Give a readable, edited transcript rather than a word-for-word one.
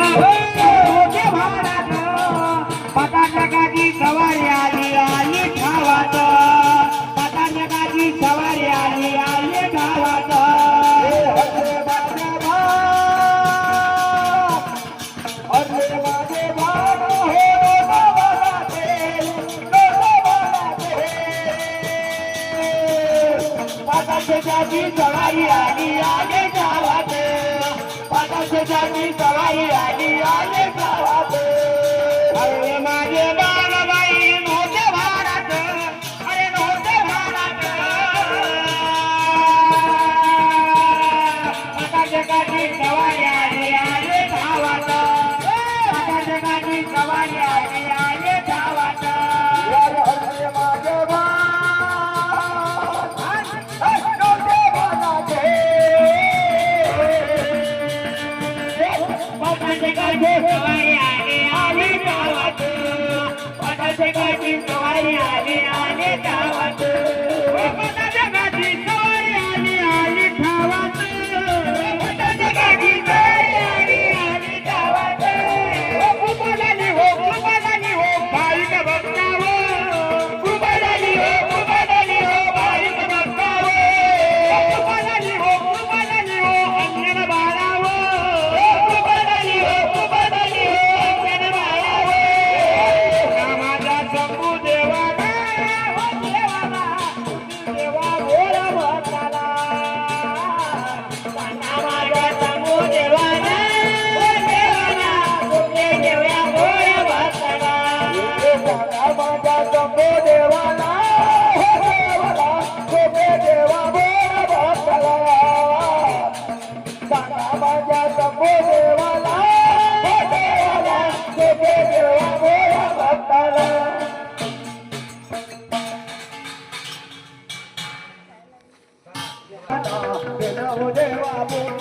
मोठे भारात पटाजगाची सवारी आली आली गावात पटाजगाची सवारी आली आली गावात पटाजगाची सवारी आली आली गावात पटाजगाची सवारी आली आली गावात अरे माझे बाळाबाई नव्हते भारत अरे नव्हते भारत पटाजगाची सवारी आली आली गावात पटाजगाची सवारी आली आली गावात पटाजगाची सवारी आली आली गावात पटाजगाची सवारी आली आली गावात पटाजगाची सवारी आली आली गावात पटाजगाची सवारी आली आली गावात कृपालानी हो बाईक बघतावो कृपालानी हो बाईक बघतावो कृपालानी हो अंजन बाळावो कृपालानी हो अंजन बाळावो माझा शंभू देवाला हो देवाला देवा बोल भक्ताला माझा शंभू देवाला हो देवाला तुझे देव्या बोल भक्ताला माझा शंभू देवाला हो देवाला तुझे देवा बोल भक्ताला माझ्या शंभू देवाला हो देवाला तुझे देवा बोल भक्ताला देवा बोल